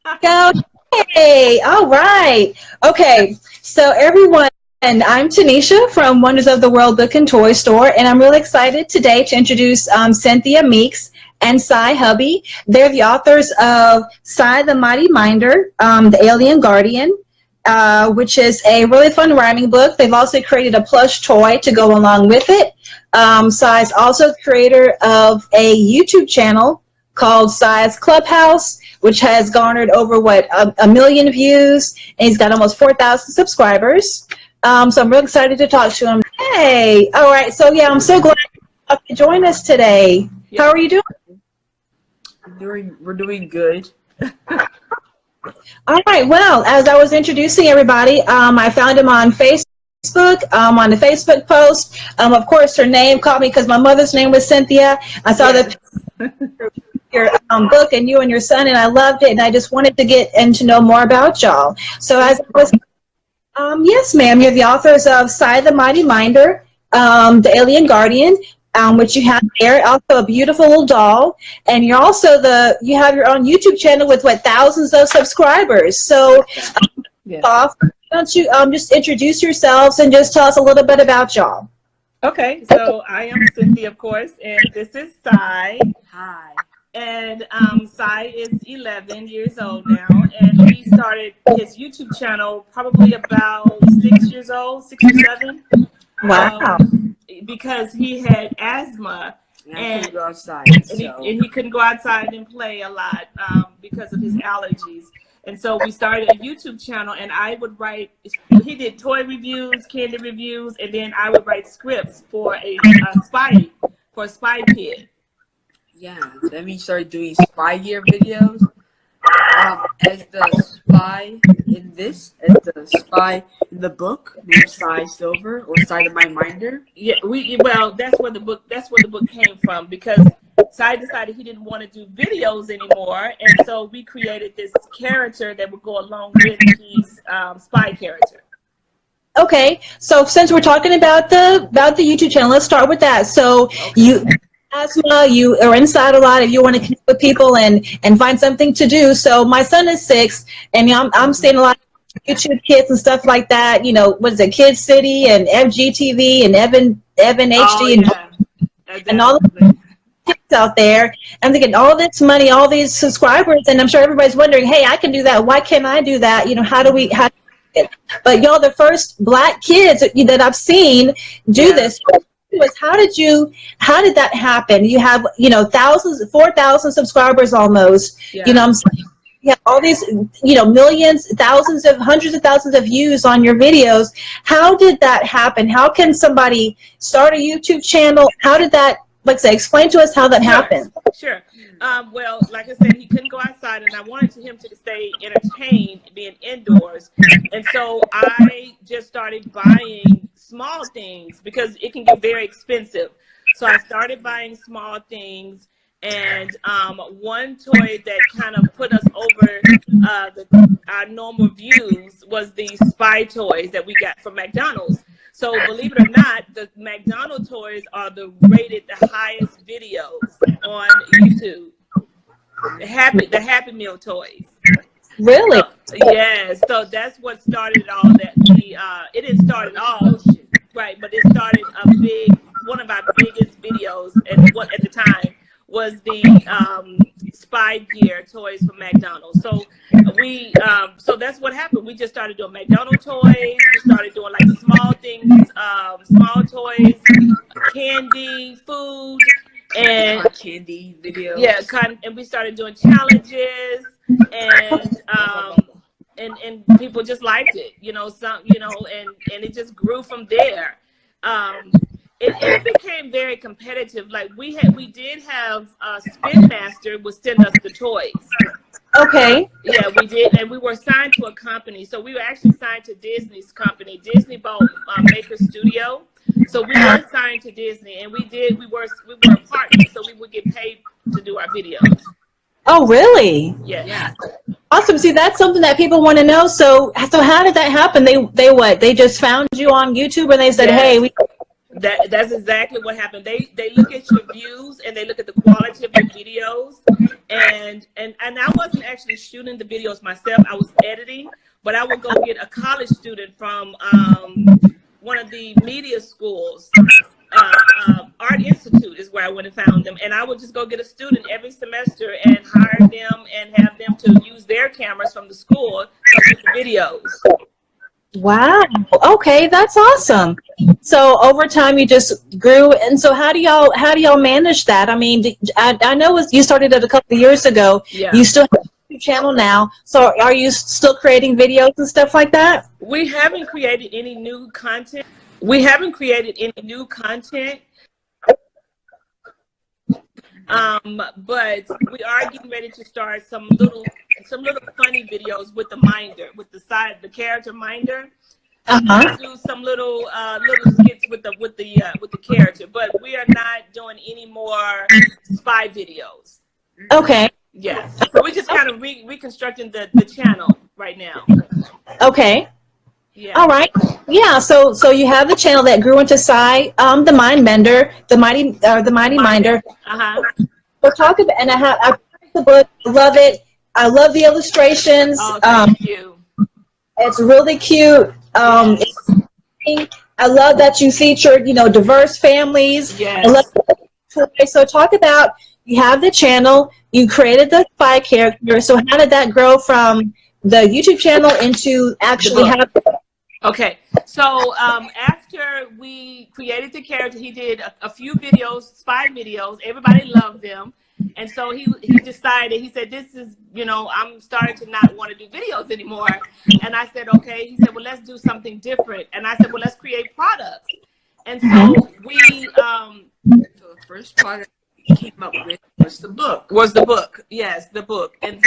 Go. Hey, all right. Okay, so everyone, and I'm Tanisha from Wonders of the World Book and Toy Store, and I'm really excited today to introduce Cynthia Meeks and Sy Hubby. They're the authors of Sy the Mighty Minder, The Alien Guardian, which is a really fun rhyming book. They've also created a plush toy to go along with it. Sy is also the creator of a YouTube channel called Sy's Clubhouse, which has garnered over a million views, and he's got almost 4,000 subscribers. So I'm really excited to talk to him. Hey, all right. So yeah, I'm so glad you could join us today. Yeah. How are you doing? We're doing good. All right. Well, as I was introducing everybody, I found him on Facebook. On the Facebook post. Of course, her name caught me because my mother's name was Cynthia. I saw your book and you and your son, and I loved it, and I just wanted to get and to know more about y'all. So as I was, yes, ma'am, you're the authors of Sy the Mighty Minder, The Alien Guardian, which you have there, also a beautiful little doll, and you're also you have your own YouTube channel with thousands of subscribers. So, Yes. why don't you just introduce yourselves and just tell us a little bit about y'all? Okay, so I am Cynthia, of course, and this is Sy. Hi. And Sy is 11 years old now, and he started his YouTube channel probably about 6 years old, 6 or 7. Wow. Because he had asthma. And I couldn't go outside. And he couldn't go outside and play a lot because of his allergies. And so we started a YouTube channel, and I would write, he did toy reviews, candy reviews, and then I would write scripts for a spy kid. Yeah, then we started doing spy gear videos. As the spy in this, as the spy in the book, named Sy Silver or Sy the Mighty Minder. Yeah, well, that's where the book came from, because Sy decided he didn't want to do videos anymore, and so we created this character that would go along with his spy character. Okay, so since we're talking about the YouTube channel, let's start with that. So Okay. you asthma, you are inside a lot, and you want to connect with people and find something to do. So my son is 6, and I'm seeing a lot of YouTube kids and stuff like that. You know, what is it, Kid City and FGTV and Evan HD and all the kids out there, and they get all this money, all these subscribers, and I'm sure everybody's wondering, hey, I can do that. Why can't I do that? You know, how do we? But y'all, the first Black kids that I've seen do this. How did that happen? You have, thousands, 4,000 subscribers almost. Yeah. You know what I'm saying? You have all these, millions, hundreds of thousands of views on your videos. How did that happen? How can somebody start a YouTube channel? How did that, explain to us how that happened? Sure. Well, like I said, he couldn't go outside, and I wanted him to stay entertained being indoors. And so I just started buying small things because it can get very expensive. So I started buying small things, and one toy that kind of put us over our normal views was the spy toys that we got from McDonald's. So believe it or not, the McDonald's toys are rated the highest videos on YouTube. The Happy Meal toys. Really? Yes. So that's what started all that. It didn't start at all, right? But it started one of our biggest videos at the time was the spy gear toys from McDonald's. So so that's what happened. We just started doing McDonald's toys. We started doing small things, small toys, candy, food, and candy videos. Yeah, and we started doing challenges, and people just liked it, and it just grew from there. It became very competitive. We did have Spin Master would send us the toys. Okay. Yeah, we did, and we were signed to a company. So we were actually signed to Disney's company. Disney bought Maker Studio. So we were signed to Disney, and we were a partner, so we would get paid to do our videos. Oh, really? Yeah. Awesome. See, that's something that people want to know. So how did that happen? They just found you on YouTube and they said, Yes. hey, we That's exactly what happened. They look at your views and they look at the quality of your videos, and I wasn't actually shooting the videos myself. I was editing, but I would go get a college student from one of the media schools. Art Institute is where I went and found them, and I would just go get a student every semester and hire them and have them to use their cameras from the school to shoot the videos. Wow. Okay, that's awesome. So over time you just grew, and so how do y'all manage that? I mean, I know you started it a couple of years ago. Yeah. You still have a YouTube channel now. So are you still creating videos and stuff like that? We haven't created any new content. We haven't created any new content. But we are getting ready to start some little funny videos with the minder, with the character minder. Do some little skits with the character, but we are not doing any more spy videos. Okay. Yeah. So we're just kind of reconstructing the channel right now. Okay. Yeah. All right. Yeah. So you have the channel that grew into Sy, the Mind Mender, the Mighty Minder. We'll talk about, and I read the book. Love it. I love the illustrations. Oh, thank you. It's really cute. Yes. I love that you featured, diverse families. Yes. I love. So talk about, you have the channel, you created the spy character. So how did that grow from the YouTube channel into actually having? Okay, so after we created the character, he did a few videos, spy videos. Everybody loved them. And so he decided, he said, this is, I'm starting to not want to do videos anymore. And I said, okay. He said, well, let's do something different. And I said, well, let's create products. And so so the first product we came up with was the book. Yes, the book. And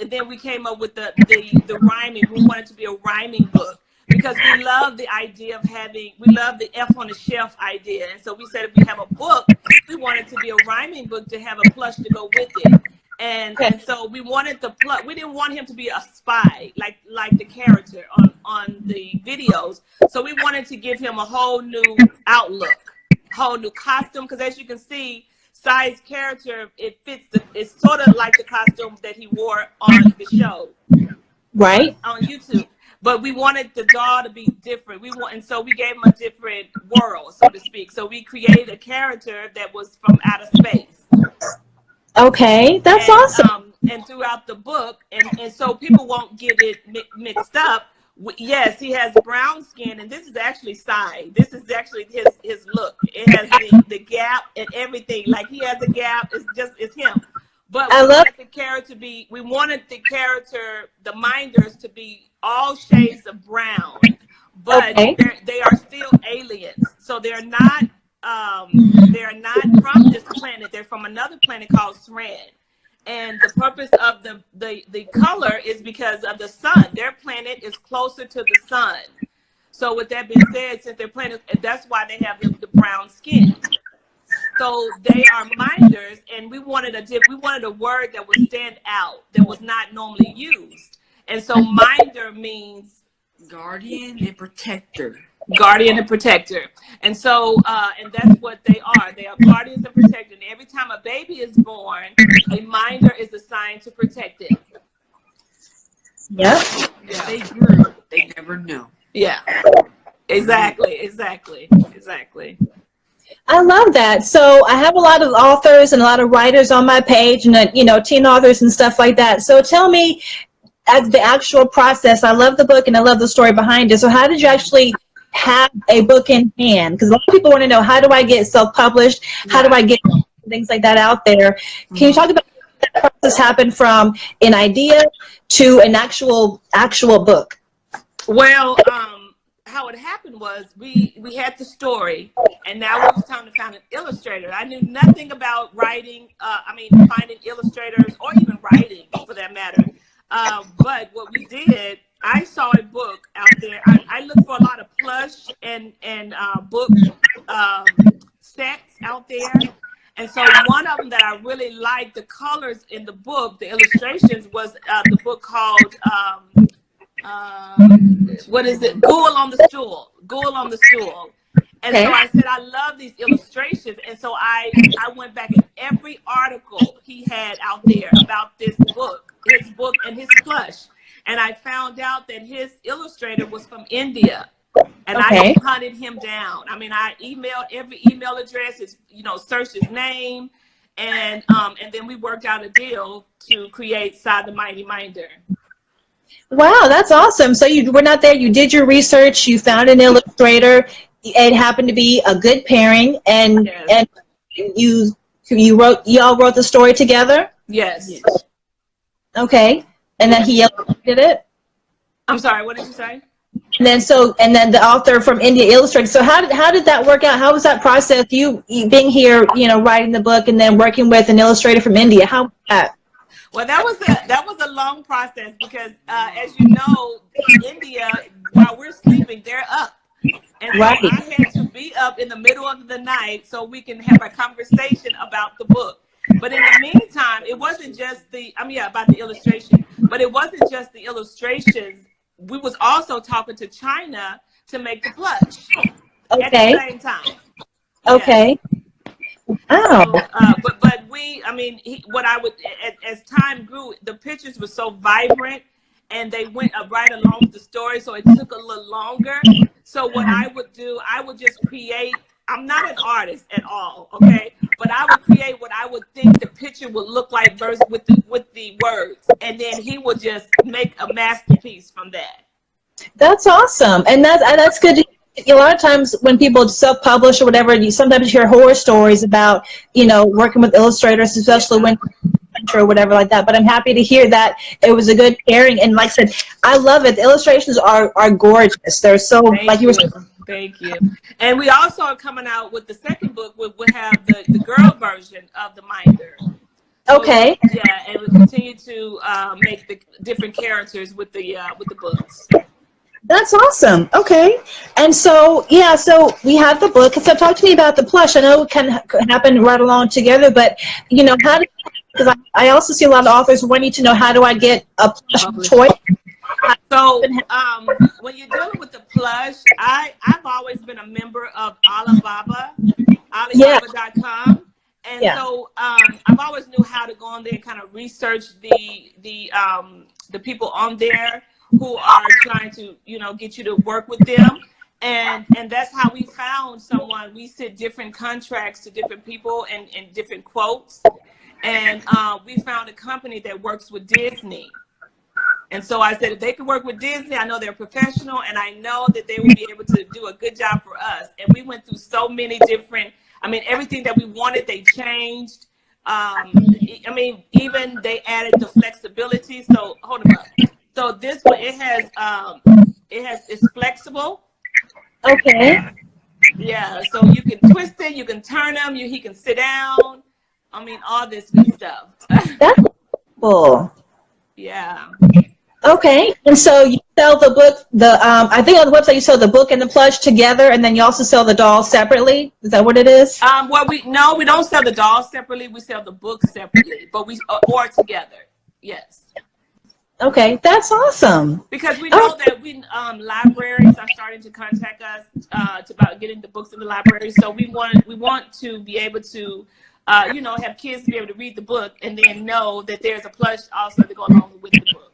then we came up with the rhyming. We wanted to be a rhyming book because we love the idea of we love the F on the shelf idea. And so we said if we have a book, we wanted to be a rhyming book to have a plush to go with it. And so we wanted we didn't want him to be a spy like the character on the videos. So we wanted to give him a whole new outlook, whole new costume, because as you can see, Sy's character, it's sort of like the costume that he wore on the show, right, on YouTube. But we wanted the doll to be different. And so we gave him a different world, so to speak. So we created a character that was from outer space. Okay, that's awesome. And throughout the book, and so people won't get it mixed up. Yes, he has brown skin, and this is actually Sy. This is actually his look. It has the gap and everything. Like he has a gap. It's him. But we wanted the character, the minders, to be all shades of brown, but they are still aliens. So they're not from this planet. They're from another planet called Sran. And the purpose of the color is because of the sun. Their planet is closer to the sun. So with that being said, since their planet, that's why they have the brown skin. So they are minders, and we wanted a word that would stand out, that was not normally used. And so minder means guardian and protector. Guardian and protector. And so, and that's what they are. They are guardians and protectors. And every time a baby is born, a minder is assigned to protect it. Yep. Yeah. They grew. They never knew. Yeah. Exactly. I love that. So I have a lot of authors and a lot of writers on my page, and teen authors and stuff like that. So tell me, as the actual process, I love the book and I love the story behind it. So how did you actually have a book in hand? Because a lot of people want to know, how do I get self-published? How do I get things like that out there? Can you talk about how that process happened from an idea to an actual book? Well, how it happened was we had the story, and now it was time to find an illustrator. I knew nothing about writing, finding illustrators or even writing for that matter. But what we did, I saw a book out there. I looked for a lot of plush and book sets out there. And so one of them that I really liked, the colors in the book, the illustrations, was the book called, what is it? Ghoul on the Stool. Ghoul on the Stool. And so Okay. I said, I love these illustrations. And so I went back in every article he had out there about this book, his book and his plush. And I found out that his illustrator was from India. And I Okay. just hunted him down. I mean, I emailed every email address, searched his name. And then we worked out a deal to create Sy the Mighty Minder. Wow, that's awesome. So you were not there. You did your research. You found an illustrator. It happened to be a good pairing, and Yes. and y'all wrote the story together. Yes. Yes. Okay, and then he illustrated it. I'm sorry, what did you say? And then the author from India illustrated. So how did that work out? How was that process? You being here, writing the book, and then working with an illustrator from India. How was that? Well, that was a long process because, as you know, India, while we're sleeping, they're up. And so Right. I had to be up in the middle of the night so we can have a conversation about the book. But in the meantime, it wasn't just about the illustration, but it wasn't just the illustrations. We was also talking to China to make the plush at the same time. Okay. Yeah. Oh. So, as time grew, the pictures were so vibrant and they went right along with the story. So it took a little longer. So what I would do, I would just create, I'm not an artist at all, okay? But I would create what I would think the picture would look like versus with the words. And then he would just make a masterpiece from that. That's awesome, and that's good. A lot of times when people self-publish or whatever, you sometimes hear horror stories about working with illustrators, especially when or whatever like that. But I'm happy to hear that it was a good pairing, and like I said, I love it. The illustrations are gorgeous. They're so like you were saying. Thank you. And we also are coming out with the second book. We'll have the girl version of the Minder. So, Okay. yeah, and we continue to make the different characters with the books. That's awesome. Okay. And so, so we have the book. So talk to me about the plush. I know it can happen right along together, but, how did, because I also see a lot of authors wanting to know, how do I get a plush toy? So when you're dealing with the plush, I've always been a member of Alibaba, Alibaba.com. And so I've always knew how to go on there and kind of research the people on there who are trying to, get you to work with them. And that's how we found someone. We sent different contracts to different people and different quotes. And we found a company that works with Disney. And so I said, if they can work with Disney, I know they're professional, and I know that they will be able to do a good job for us. And we went through so many different, everything that we wanted, they changed. Even they added the flexibility. So hold them up. So this one, it's flexible. Okay. Yeah, so you can twist it, you can turn them, he can sit down. All this good stuff. That's cool. Yeah. Okay. And so you sell the book, I think on the website you sell the book and the plush together, and then you also sell the doll separately. Is that what it is? We don't sell the dolls separately. We sell the books separately, but or together. Yes. Okay, that's awesome. Because we know that libraries are starting to contact us about getting the books in the library. So we want to be able to, have kids to be able to read the book and then know that there's a plush also to go along with the book.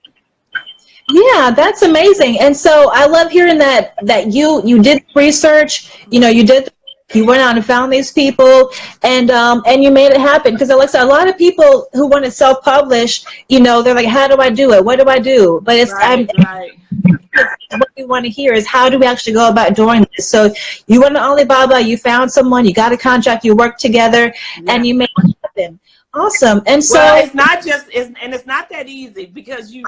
Yeah, that's amazing. And so I love hearing that you did research. You went out and found these people, and you made it happen. Because like I said, a lot of people who want to self-publish, they're like, how do I do it? What do I do? But it's right. What we want to hear is, how do we actually go about doing this? So you went to Alibaba, you found someone, you got a contract, you worked together, and you made it happen. Awesome. And so it's not it's not that easy, because you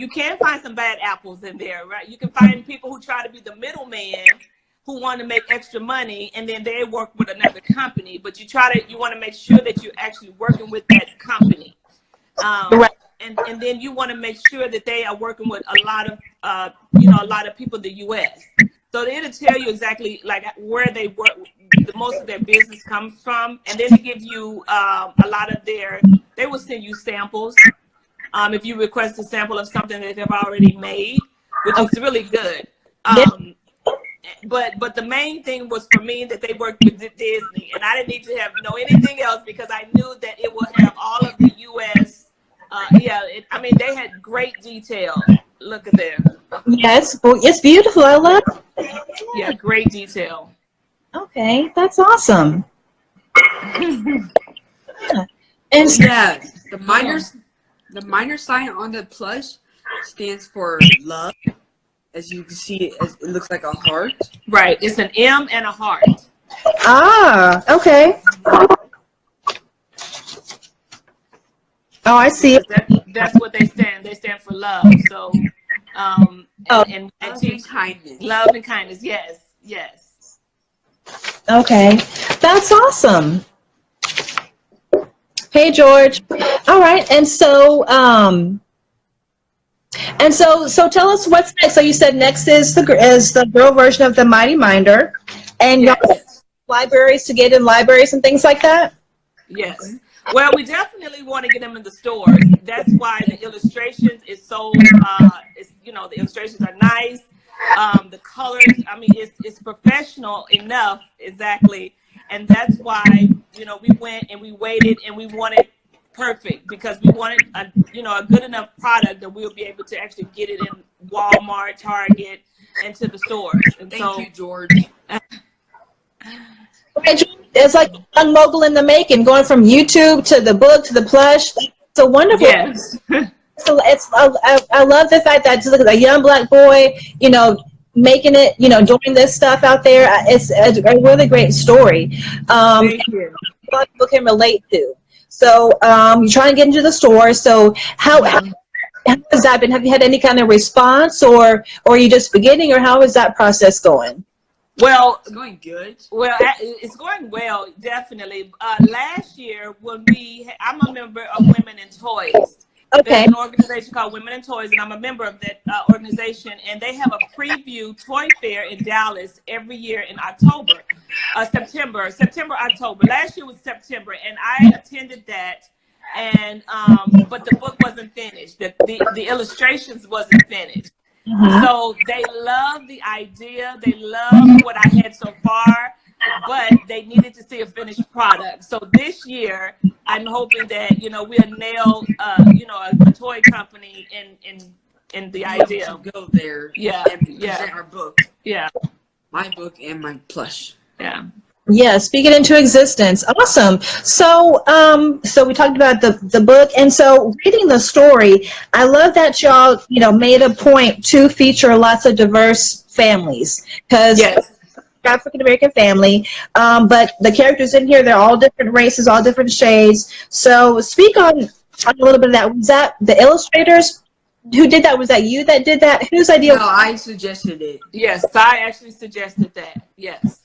can find some bad apples in there, right? You can find people who try to be the middleman, who want to make extra money, and then they work with another company. But you want to make sure that you're actually working with that company. And then you want to make sure that they are working with a lot of people in the U.S. So it'll tell you exactly like where they work, most of their business comes from, and then to give you a lot of they will send you samples if you request a sample of something that they've already made, which is really good. but the main thing was for me that they worked with Disney, and I didn't need to know anything else because I knew that it would have all of the U.S. I mean, they had great detail. Look at there. Yes, it's beautiful. I love it. Yeah, great detail. Okay, that's awesome. Yeah. And Yeah, the minor sign on the plush stands for love. As you can see, it looks like a heart. Right, it's an M and a heart. ah, okay. Oh, I see. That's what they stand. They stand for love. So, and Love and kindness. Love and kindness. Yes, yes. Okay, that's awesome. Hey, George. All right, and so so tell us what's next. So you said next is the girl version of the Mighty Minder, and Yes. y'all libraries to get in libraries and things like that. Yes. Well, we definitely want to get them in the stores. That's why the illustrations is so, the illustrations are nice. The colors, I mean, it's professional enough, exactly. And that's why, we went and we waited and we wanted perfect because we wanted a good enough product that we'll be able to actually get it in Walmart, Target, and to the stores. And Thank you, George. It's like a young mogul in the making, going from YouTube to the book to the plush. It's a wonderful. Yes. So I love the fact that just look at a young black boy, making it, doing this stuff out there. It's a really great story. Thank you. A lot of people can relate to. So you're trying to get into the store. So how has that been? Have you had any kind of response, or are you just beginning, or how is that process going? Well, It's going good. Well, it's going well, definitely. Last year, I'm a member of Women in Toys. Okay. There's an organization called Women in Toys, and I'm a member of that organization. And they have a preview toy fair in Dallas every year in October, September, October. Last year was September, and I attended that. And but the book wasn't finished. The illustrations wasn't finished. So they love the idea. They love what I had so far, but they needed to see a finished product. So this year, I'm hoping that we'll nail a toy company in the idea. To go there. Yeah, And yeah. present our book. Yeah, My book and my plush. yeah. Yeah, speak it into existence. Awesome. So, so we talked about the book, and so reading the story, I love that y'all, made a point to feature lots of diverse families, because Yes. African American family, but the characters in here, they're all different races, all different shades. So, speak on a little bit of that. Was that the illustrators who did that? Was that you that did that? Whose idea? No, I suggested it. Yes, I actually suggested that. Yes.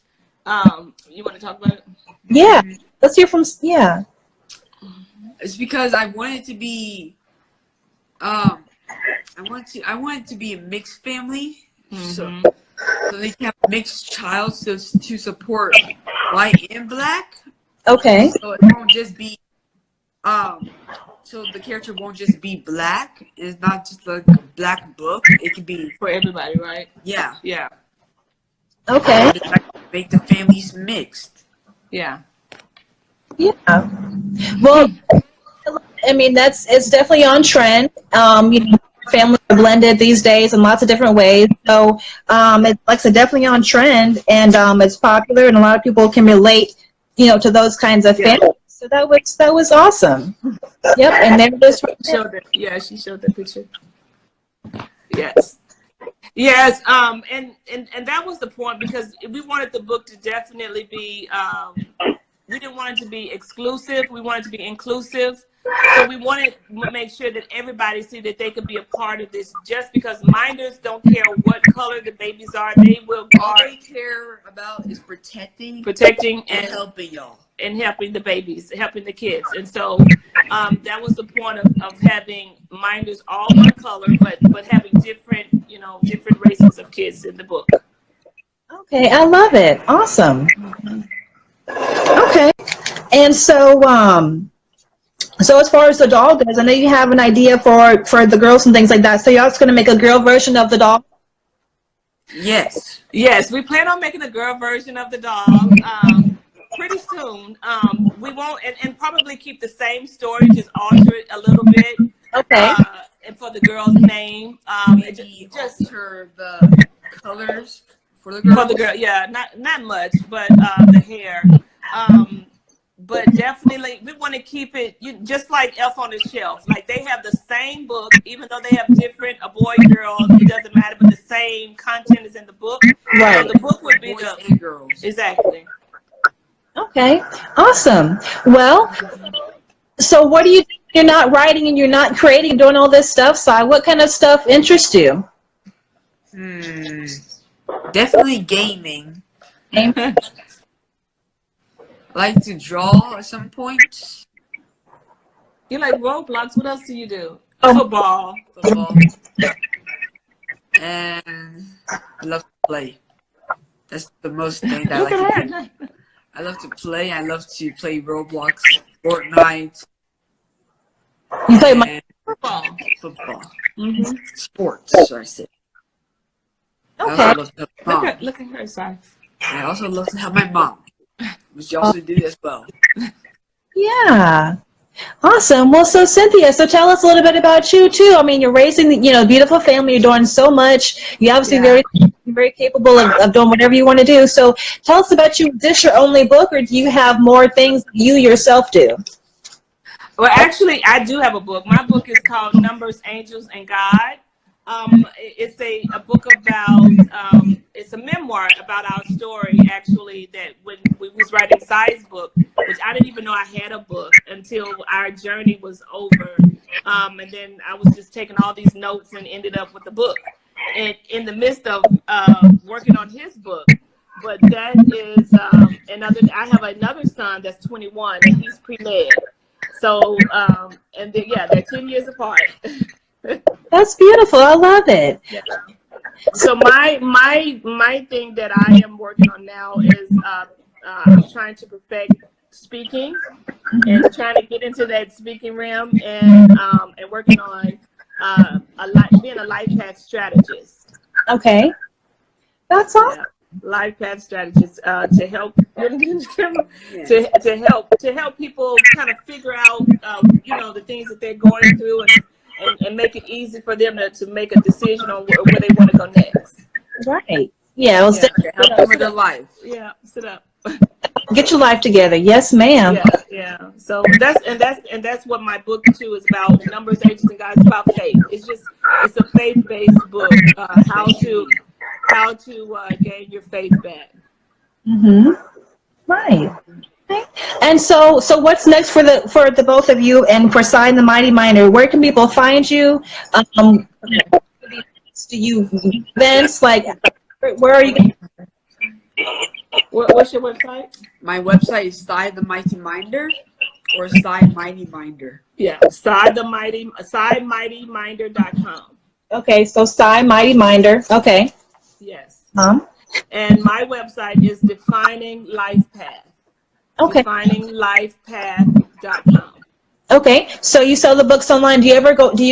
You want to talk about it? Yeah, let's hear from. Yeah. It's because I want it to be, I want it to be a mixed family, so they can have a mixed child, to support white and black. Okay. So it won't just be, so the character won't just be black. It's not just like a black book. It could be For everybody, right? yeah. Yeah. Okay. Make the families mixed. Yeah. Yeah. Well, I mean, it's definitely on trend. Families are blended these days in lots of different ways. So, it's like I said, definitely on trend, and it's popular, and a lot of people can relate, to those kinds of families. So that was awesome. Yep. And there it is. Yeah, she showed the picture. Yes. Yes, and that was the point, because we wanted the book to definitely be, we didn't want it to be exclusive, we wanted it to be inclusive. So we wanted to make sure that everybody see that they could be a part of this, just because minders don't care what color the babies are, they will All guard, they care about is protecting and helping y'all. And helping the babies, helping the kids. And so that was the point of having minders all one color, but having different races of kids in the book. Okay, I love it. Awesome. Okay, and so so as far as the doll goes, I know you have an idea for the girls and things like that. So you're also going to make a girl version of the doll. Yes. Yes, we plan on making a girl version of the dog pretty soon. We won't, and probably keep the same story, just alter it a little bit. Okay. And for the girl's name, Maybe just alter the colors for the girls. for the girl, yeah, not much, but the hair. But definitely, we want to keep it just like Elf on the Shelf. Like they have the same book, even though they have different, a boy, girl, it doesn't matter, but the same content is in the book. Right. So the book would be Boys the and girls. exactly. Okay. Awesome. Well, so what do you do? You're not writing and you're not creating, doing all this stuff, Sy. What kind of stuff interests you? Definitely gaming. Game? Like to draw at some point. You like Roblox? What else do you do? Oh. Football. And I love to play. That's the most thing that I Look like at to her. do. I love to play. I love to play Roblox, Fortnite, You play and Football. football. Mm-hmm. Sports, should I say. I Okay. also love to help my mom. Look at her, Sy. I also love to help my mom, which you also do as well. Yeah. Awesome. Well, so Cynthia, so tell us a little bit about you too. I mean, you're raising, beautiful family. You're doing so much. You're obviously very capable of doing whatever you want to do. So tell us about you. Is this your only book, or do you have more things you yourself do? Well, actually, I do have a book. My book is called Numbers, Angels, and God. It's a book about, it's a memoir about our story, actually, that when we was writing Sy's book, which I didn't even know I had a book until our journey was over. And then I was just taking all these notes and ended up with the book. And in the midst of working on his book. But that is I have another son that's 21, and he's pre-med. So, and then, they're 10 years apart. That's beautiful. I love it. Yeah. So my thing that I am working on now is I'm trying to perfect speaking and trying to get into that speaking realm and working on being a life path strategist. Okay. That's awesome. Yeah. Life path strategist to help to help people kind of figure out the things that they're going through and make it easy for them to make a decision on where they want to go next. Right. Yeah. Well, Help them with their life. Yeah. Sit up. Get your life together. Yes, ma'am. Yeah. So that's what my book too is about. Numbers, Angels, and God. It's about faith. It's a faith-based book. How to gain your faith back. Right. Okay. And so what's next for the both of you and for Sy and the Mighty Miner? Where can people find you? Do you events like? Where are you? What's your website? My website is Sy the Mighty Minder or Sy Mighty Minder. Yeah, SyMightyMinder.com. Okay, so Sy Mighty Minder. Okay. Yes. And my website is Defining Life Path. Okay. DefiningLifePath.com. Okay, so you sell the books online. Do you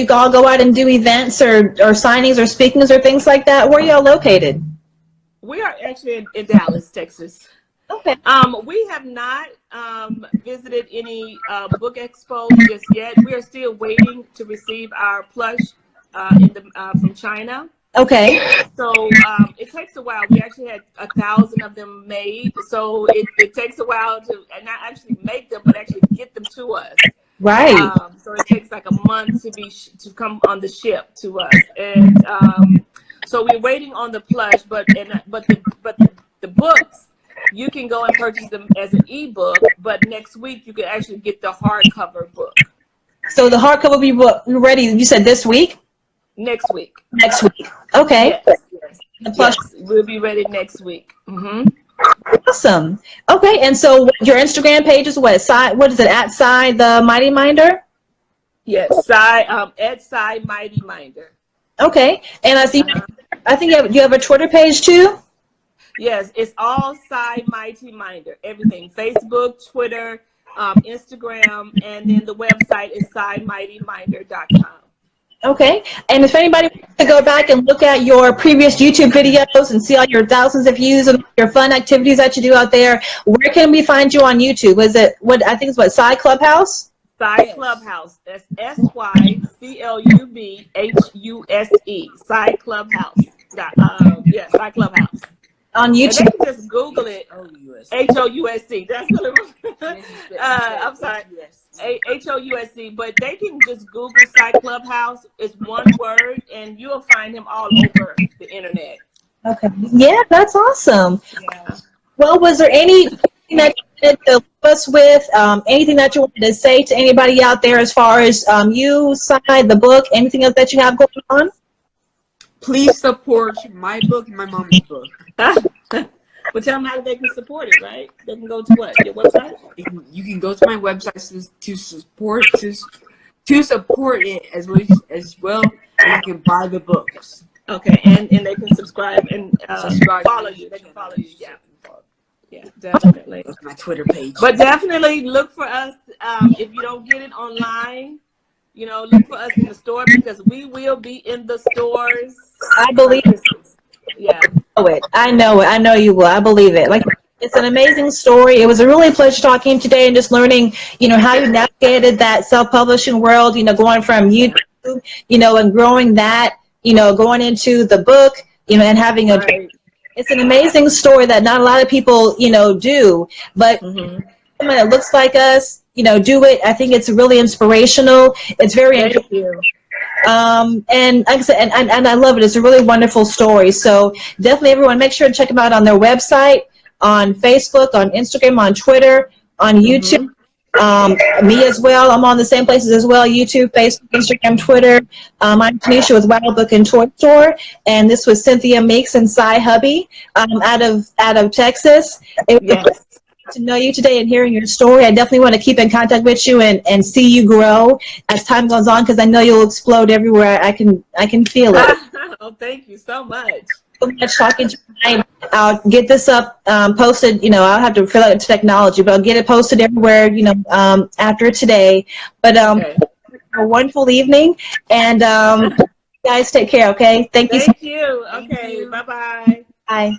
all go out and do events or signings or speakings or things like that? Where are y'all located? We are actually in Dallas, Texas. Okay. We have not visited any book expos just yet. We are still waiting to receive our plush from China. Okay. So it takes a while. We actually had 1,000 of them made. So it takes a while to not actually make them, but actually get them to us. Right. So it takes like a month to come on the ship to us. And so we're waiting on the plush, but the books, you can go and purchase them as an ebook, but next week you can actually get the hardcover book. So the hardcover will be ready, you said this week? Next week. Next week. Okay. Yes. The plush. Yes, we'll be ready next week. Awesome. Okay, and so your Instagram page is what? What is it? At Sy the Mighty Minder? Yes, Sy at Sy Mighty Minder. Okay, and I think you have a Twitter page too. Yes, it's all Sy Mighty Minder. Everything: Facebook, Twitter, Instagram, and then the website is SyMightyMinder.com. Okay. And if anybody wants to go back and look at your previous YouTube videos and see all your thousands of views and your fun activities that you do out there, where can we find you on YouTube? Is it what I think is what Sy Clubhouse? Sy Clubhouse. That's SYCLUBHUSE. Sy Clubhouse. Yeah, Sy Clubhouse. On And they YouTube. can just Google it. HOUSC. That's really I'm sorry. HOUSC. But they can just Google Sy Clubhouse. It's one word, and you'll find him all over the internet. Okay. Yeah, that's awesome. Yeah. Well, was there anything that you wanted to leave us with? Anything that you wanted to say to anybody out there as far as you, Sy, the book, anything else that you have going on? Please support my book and my mom's book. But tell them how they can support it, right? They can go to what? Your website? You can go to my website to support it as well as you can buy the books. Okay, and they can subscribe and follow you. They can follow you. Yeah. Yeah, definitely. Look at my Twitter page. But definitely look for us if you don't get it online. You know, look for us in the store because we will be in the stores. I believe it. Yeah. I know it. I know you will. I believe it. Like, it's an amazing story. It was a really pleasure talking today and just learning, how you navigated that self-publishing world, going from YouTube, and growing that, going into the book, and having it's an amazing story that not a lot of people, do, but someone that looks like us, do it. I think it's really inspirational. It's very interesting. And like I said, and I love it. It's a really wonderful story. So definitely everyone make sure to check them out on their website, on Facebook, on Instagram, on Twitter, on YouTube. Me as well. I'm on the same places as well: YouTube, Facebook, Instagram, Twitter. I'm Tanisha with Wild Book and Toy Store, and this was Cynthia Meeks and Sy Hubby out of Texas. It was a pleasure to know you today and hearing your story. I definitely want to keep in contact with you and see you grow as time goes on because I know you'll explode everywhere. I can feel it. Oh, thank you so much. So much talking to you tonight. I'll get this up posted. I'll have to fill out technology, but I'll get it posted everywhere. After today. But Okay. a wonderful evening, and guys, take care. Okay, thank you. Thank you. Okay, bye-bye. Bye.